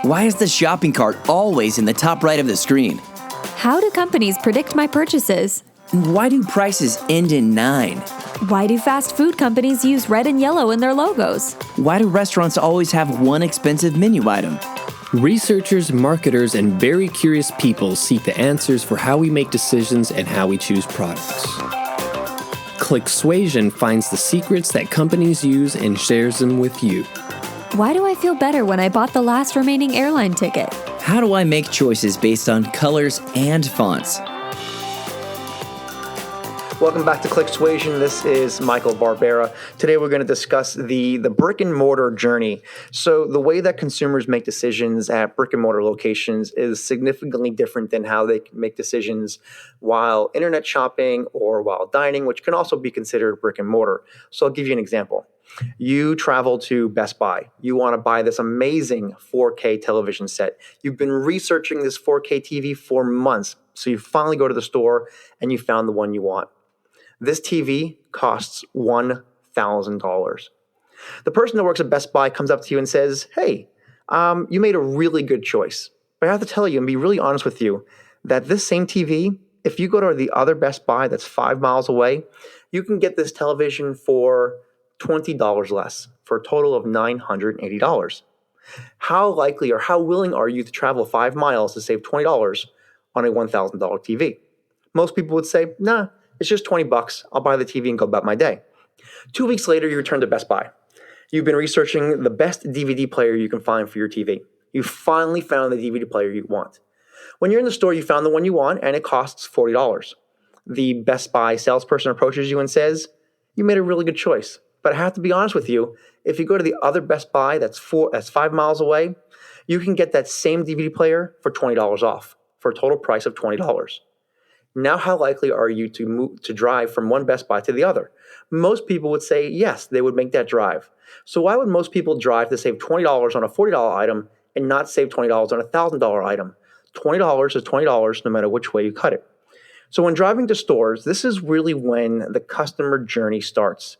Why is the shopping cart always in the top right of the screen? How do companies predict my purchases? Why do prices end in 9? Why do fast food companies use red and yellow in their logos? Why do restaurants always have one expensive menu item? Researchers, marketers, and very curious people seek the answers for how we make decisions and how we choose products. ClickSuasion finds the secrets that companies use and shares them with you. Why do I feel better when I bought the last remaining airline ticket? How do I make choices based on colors and fonts? Welcome back to ClickSuasion. This is Michael Barbera. Today we're going to discuss the brick and mortar journey. So the way that consumers make decisions at brick and mortar locations is significantly different than how they make decisions while internet shopping or while dining, which can also be considered brick and mortar. So I'll give you an example. You travel to Best Buy. You want to buy this amazing 4K television set. You've been researching this 4K TV for months. So you finally go to the store and you found the one you want. This TV costs $1,000. The person that works at Best Buy comes up to you and says, hey, you made a really good choice. But I have to tell you and be really honest with you that this same TV, if you go to the other Best Buy that's 5 miles away, you can get this television for $20 less, for a total of $980. How likely or how willing are you to travel 5 miles to save $20 on a $1,000 TV? Most people would say, nah. It's just $20. I'll buy the TV and go about my day. 2 weeks later, you return to Best Buy. You've been researching the best DVD player you can find for your TV. You finally found the DVD player you want. When you're in the store, you found the one you want, and it costs $40. The Best Buy salesperson approaches you and says, you made a really good choice. But I have to be honest with you, if you go to the other Best Buy that's 5 miles away, you can get that same DVD player for $20 off, for a total price of $20. Now, how likely are you to drive from one Best Buy to the other? Most people would say yes, they would make that drive. So why would most people drive to save $20 on a $40 item and not save $20 on a $1,000 item? $20 is $20 no matter which way you cut it. So when driving to stores, this is really when the customer journey starts.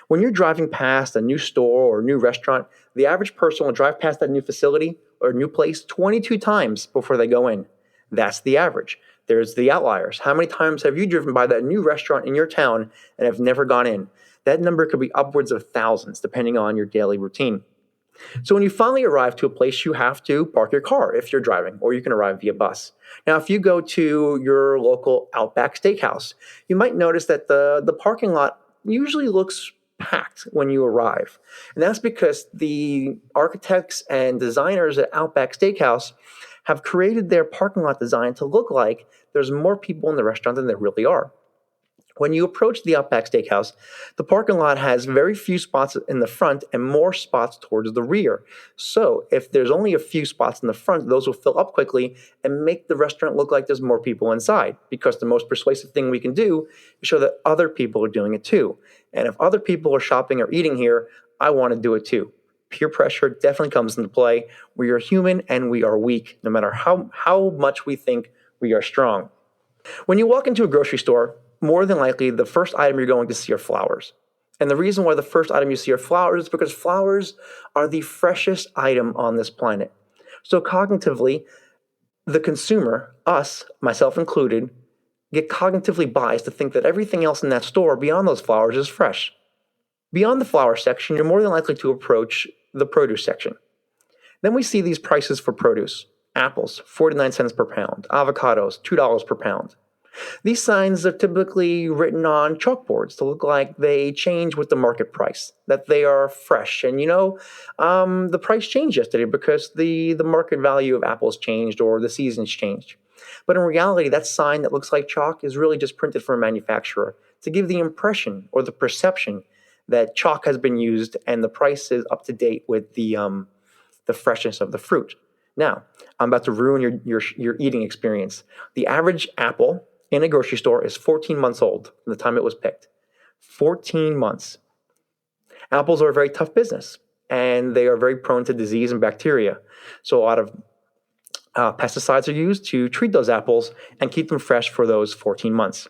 When you're driving past a new store or a new restaurant, the average person will drive past that new facility or new place 22 times before they go in. That's the average. There's the outliers. How many times have you driven by that new restaurant in your town and have never gone in? That number could be upwards of thousands, depending on your daily routine. So when you finally arrive to a place, you have to park your car if you're driving, or you can arrive via bus. Now, if you go to your local Outback Steakhouse, you might notice that the parking lot usually looks packed when you arrive. And that's because the architects and designers at Outback Steakhouse have created their parking lot design to look like there's more people in the restaurant than there really are. When you approach the Outback Steakhouse, the parking lot has very few spots in the front and more spots towards the rear. So if there's only a few spots in the front, those will fill up quickly and make the restaurant look like there's more people inside, because the most persuasive thing we can do is show that other people are doing it too. And if other people are shopping or eating here, I want to do it too. Peer pressure definitely comes into play. We are human and we are weak, no matter how much we think we are strong. When you walk into a grocery store, more than likely the first item you're going to see are flowers. And the reason why the first item you see are flowers is because flowers are the freshest item on this planet. So cognitively, the consumer, us, myself included, get cognitively biased to think that everything else in that store beyond those flowers is fresh. Beyond the flower section, you're more than likely to approach the produce section. Then we see these prices for produce. Apples, 49 cents per pound. Avocados, $2 per pound. These signs are typically written on chalkboards to look like they change with the market price, that they are fresh. And the price changed yesterday because the market value of apples changed or the seasons changed. But in reality, that sign that looks like chalk is really just printed from a manufacturer to give the impression or the perception that chalk has been used and the price is up to date with the freshness of the fruit. Now, I'm about to ruin your eating experience. The average apple in a grocery store is 14 months old from the time it was picked. 14 months. Apples are a very tough business, and they are very prone to disease and bacteria. So a lot of pesticides are used to treat those apples and keep them fresh for those 14 months.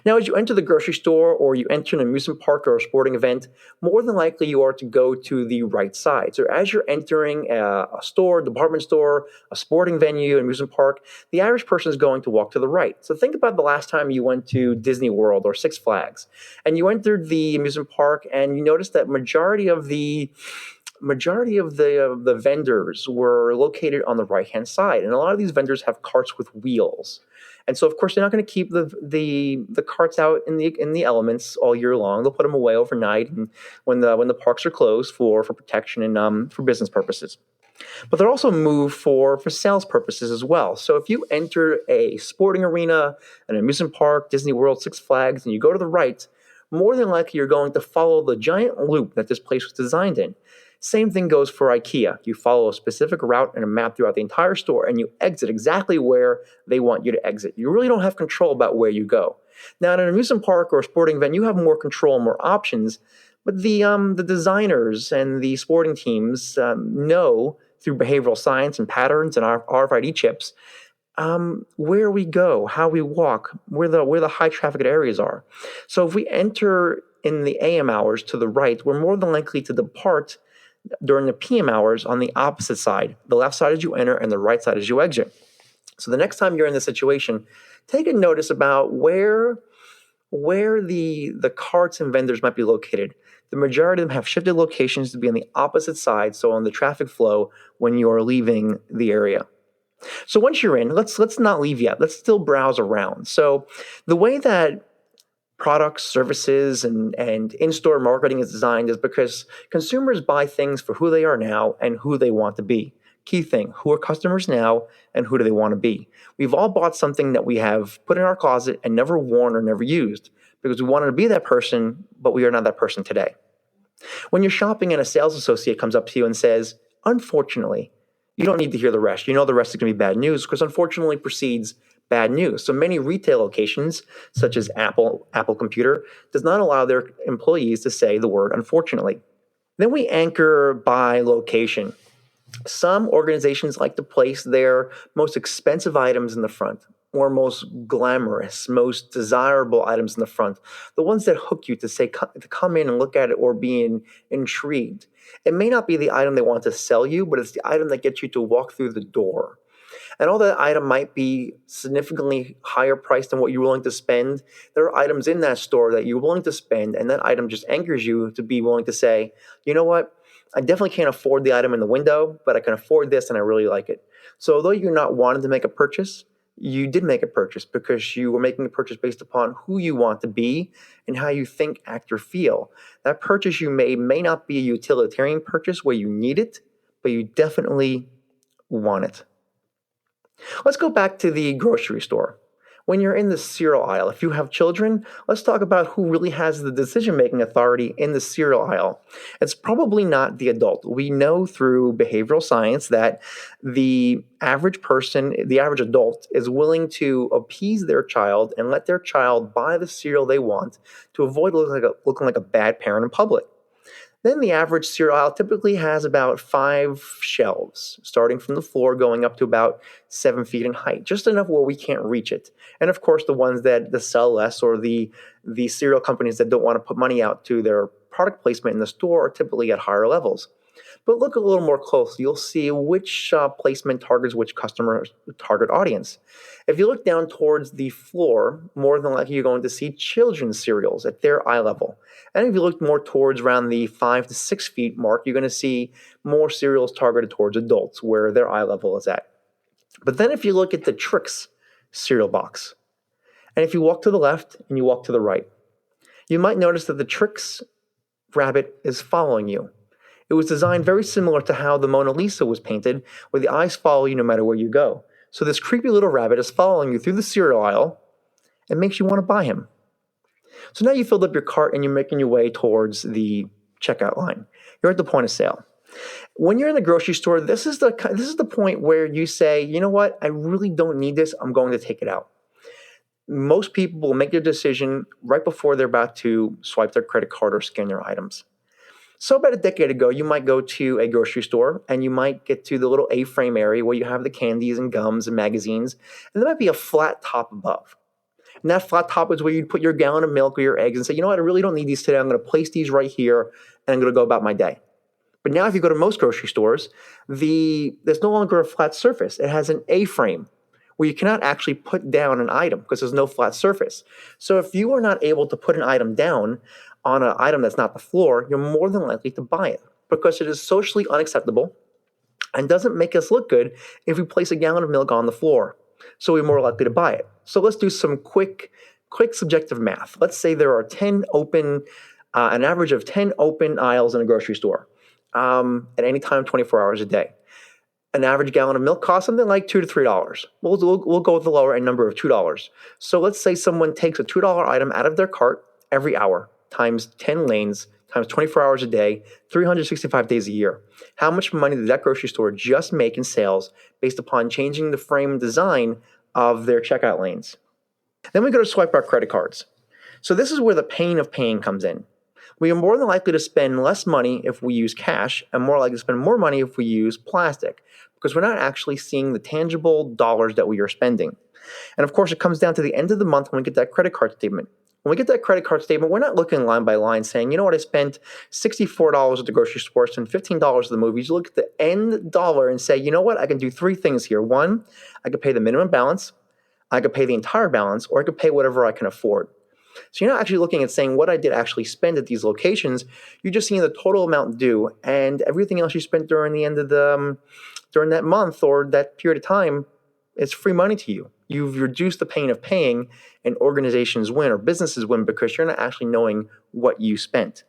Now, as you enter the grocery store or you enter an amusement park or a sporting event, more than likely you are to go to the right side. So, as you're entering a store, department store, a sporting venue, an amusement park, the average person is going to walk to the right. So, think about the last time you went to Disney World or Six Flags, and you entered the amusement park, and you noticed that majority of the vendors were located on the right hand side, and a lot of these vendors have carts with wheels. And so, of course, they're not going to keep the carts out in the elements all year long. They'll put them away overnight, and when the parks are closed for protection and for business purposes. But they're also moved for sales purposes as well. So if you enter a sporting arena, an amusement park, Disney World, Six Flags, and you go to the right, more than likely you're going to follow the giant loop that this place was designed in. Same thing goes for IKEA. You follow a specific route and a map throughout the entire store, and you exit exactly where they want you to exit. You really don't have control about where you go. Now, in an amusement park or a sporting event, you have more control, more options, but the designers and the sporting teams know through behavioral science and patterns and our RFID chips where we go, how we walk, where the high traffic areas are. So if we enter in the AM hours to the right, we're more than likely to depart during the PM hours on the opposite side, the left side as you enter and the right side as you exit. So the next time you're in this situation, take a notice about where the carts and vendors might be located. The majority of them have shifted locations to be on the opposite side, so on the traffic flow when you are leaving the area. So once you're in, let's not leave yet. Let's still browse around. So the way that products, services, and in-store marketing is designed is because consumers buy things for who they are now and who they want to be. Key thing, who are customers now and who do they want to be? We've all bought something that we have put in our closet and never worn or never used because we wanted to be that person, but we are not that person today. When you're shopping and a sales associate comes up to you and says, unfortunately, you don't need to hear the rest. You know the rest is going to be bad news because unfortunately precedes bad news. So many retail locations, such as Apple Computer, does not allow their employees to say the word unfortunately. Then we anchor by location. Some organizations like to place their most expensive items in the front, or most glamorous, most desirable items in the front, the ones that hook you to come in and look at it or be intrigued. It may not be the item they want to sell you, but it's the item that gets you to walk through the door. And although that item might be significantly higher priced than what you're willing to spend, there are items in that store that you're willing to spend, and that item just anchors you to be willing to say, you know what, I definitely can't afford the item in the window, but I can afford this and I really like it. So although you're not wanting to make a purchase, you did make a purchase because you were making a purchase based upon who you want to be and how you think, act, or feel. That purchase you made may not be a utilitarian purchase where you need it, but you definitely want it. Let's go back to the grocery store. When you're in the cereal aisle, if you have children, let's talk about who really has the decision-making authority in the cereal aisle. It's probably not the adult. We know through behavioral science that the average person, the average adult, is willing to appease their child and let their child buy the cereal they want to avoid looking like a bad parent in public. Then the average cereal aisle typically has about 5 shelves, starting from the floor going up to about 7 feet in height, just enough where we can't reach it. And of course, the ones that sell less or the cereal companies that don't want to put money out to their product placement in the store are typically at higher levels. But look a little more closely, you'll see which placement targets which customer target audience. If you look down towards the floor, more than likely you're going to see children's cereals at their eye level. And if you look more towards around the 5 to 6 feet mark, you're going to see more cereals targeted towards adults where their eye level is at. But then if you look at the Trix cereal box, and if you walk to the left and you walk to the right, you might notice that the Trix rabbit is following you. It was designed very similar to how the Mona Lisa was painted, where the eyes follow you no matter where you go. So this creepy little rabbit is following you through the cereal aisle and makes you want to buy him. So now you filled up your cart and you're making your way towards the checkout line. You're at the point of sale. When you're in the grocery store, this is the point where you say, you know what, I really don't need this. I'm going to take it out. Most people will make their decision right before they're about to swipe their credit card or scan their items. So about a decade ago, you might go to a grocery store and you might get to the little A-frame area where you have the candies and gums and magazines, and there might be a flat top above. And that flat top is where you'd put your gallon of milk or your eggs and say, you know what, I really don't need these today. I'm going to place these right here and I'm going to go about my day. But now if you go to most grocery stores, there's no longer a flat surface. It has an A-frame where you cannot actually put down an item because there's no flat surface. So if you are not able to put an item down on an item that's not the floor, you're more than likely to buy it because it is socially unacceptable and doesn't make us look good if we place a gallon of milk on the floor. So we're more likely to buy it. So let's do some quick subjective math. Let's say there are an average of 10 open aisles in a grocery store at any time, 24 hours a day. An average gallon of milk costs something like $2 to $3. We'll go with the lower end number of $2. So let's say someone takes a $2 item out of their cart every hour times 10 lanes times 24 hours a day, 365 days a year. How much money did that grocery store just make in sales based upon changing the frame and design of their checkout lanes? Then we go to swipe our credit cards. So this is where the pain of paying comes in. We are more than likely to spend less money if we use cash and more likely to spend more money if we use plastic because we're not actually seeing the tangible dollars that we are spending. And of course, it comes down to the end of the month when we get that credit card statement. When we get that credit card statement, we're not looking line by line saying, you know what, I spent $64 at the grocery store and $15 at the movies. You look at the end dollar and say, you know what, I can do three things here. One, I could pay the minimum balance, I could pay the entire balance, or I could pay whatever I can afford. So you're not actually looking at saying what I did actually spend at these locations. You're just seeing the total amount due and everything else you spent during the end of during that month or that period of time. It's free money to you. You've reduced the pain of paying, and organizations win or businesses win because you're not actually knowing what you spent.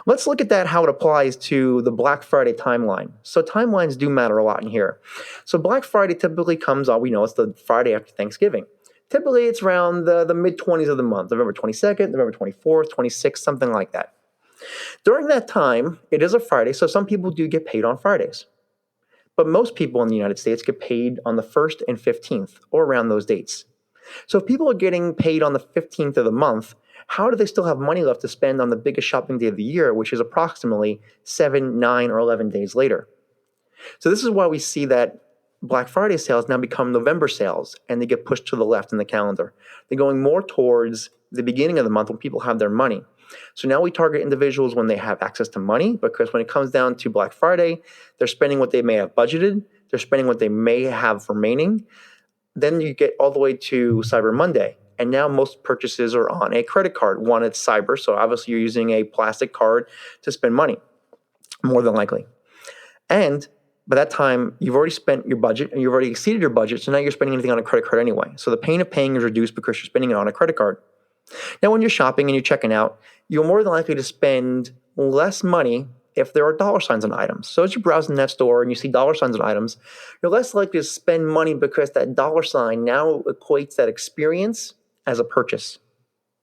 Let's look at that, how it applies to the Black Friday timeline. So timelines do matter a lot in here. So Black Friday typically comes on, we know it's the Friday after Thanksgiving. Typically, it's around the mid-20s of the month, November 22nd, November 24th, 26th, something like that. During that time, it is a Friday, so some people do get paid on Fridays. But most people in the United States get paid on the 1st and 15th, or around those dates. So if people are getting paid on the 15th of the month, how do they still have money left to spend on the biggest shopping day of the year, which is approximately 7, 9, or 11 days later? So this is why we see that Black Friday sales now become November sales, and they get pushed to the left in the calendar. They're going more towards the beginning of the month when people have their money. So now we target individuals when they have access to money, because when it comes down to Black Friday, they're spending what they may have budgeted, they're spending what they may have remaining. Then you get all the way to Cyber Monday, and now most purchases are on a credit card. One, it's cyber, so obviously you're using a plastic card to spend money, more than likely. And by that time, you've already spent your budget and you've already exceeded your budget, so now you're spending anything on a credit card anyway. So the pain of paying is reduced because you're spending it on a credit card. Now, when you're shopping and you're checking out, you're more than likely to spend less money if there are dollar signs on items. So as you're browsing that store and you see dollar signs on items, you're less likely to spend money because that dollar sign now equates that experience as a purchase.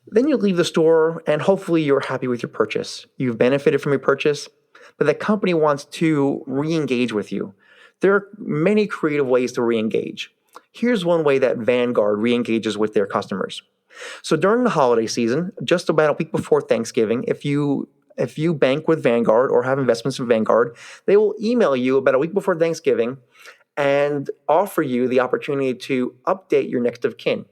Then you leave the store and hopefully you're happy with your purchase. You've benefited from your purchase, but the company wants to re-engage with you. There are many creative ways to re-engage. Here's one way that Vanguard re-engages with their customers. So during the holiday season, just about a week before Thanksgiving, if you bank with Vanguard or have investments in Vanguard, they will email you about a week before Thanksgiving and offer you the opportunity to update your next of kin.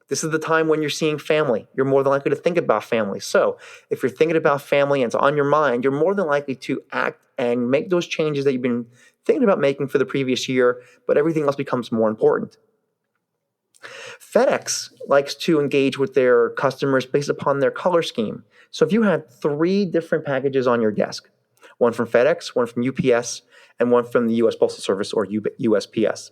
This is the time when you're seeing family. You're more than likely to think about family. So if you're thinking about family and it's on your mind, you're more than likely to act and make those changes that you've been thinking about making for the previous year, but everything else becomes more important. FedEx likes to engage with their customers based upon their color scheme. So if you had 3 different packages on your desk, one from FedEx, one from UPS, and one from the U.S. Postal Service or USPS,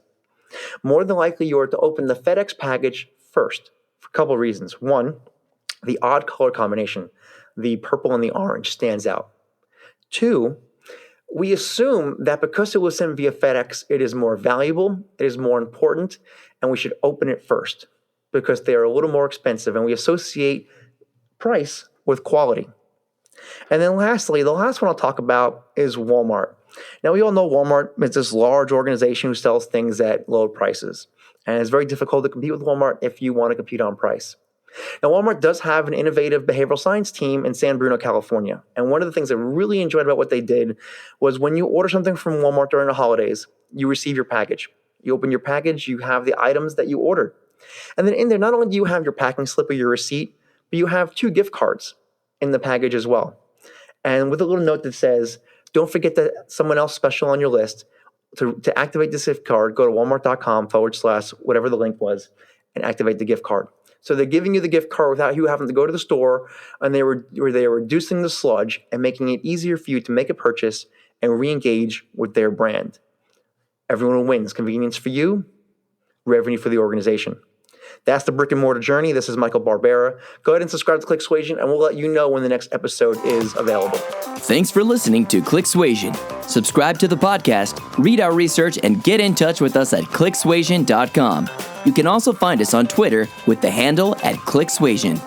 more than likely you are to open the FedEx package first for a couple of reasons. One, the odd color combination, the purple and the orange, stands out. 2, we assume that because it was sent via FedEx, it is more valuable, it is more important, and we should open it first because they are a little more expensive, and we associate price with quality. And then lastly, the last one I'll talk about is Walmart. Now, we all know Walmart is this large organization who sells things at low prices, and it's very difficult to compete with Walmart if you want to compete on price. Now, Walmart does have an innovative behavioral science team in San Bruno, California. And one of the things I really enjoyed about what they did was when you order something from Walmart during the holidays, you receive your package. You open your package, you have the items that you ordered. And then in there, not only do you have your packing slip or your receipt, but you have 2 gift cards in the package as well. And with a little note that says, don't forget that someone else special on your list. To activate this gift card, go to walmart.com/whatever the link was and activate the gift card. So they're giving you the gift card without you having to go to the store, and they were reducing the sludge and making it easier for you to make a purchase and re-engage with their brand. Everyone wins. Convenience for you, revenue for the organization. That's the brick and mortar journey. This is Michael Barbera. Go ahead and subscribe to ClickSuasion, and we'll let you know when the next episode is available. Thanks for listening to ClickSuasion. Subscribe to the podcast, read our research, and get in touch with us at clicksuasion.com. You can also find us on Twitter with the handle @ClickSuasion.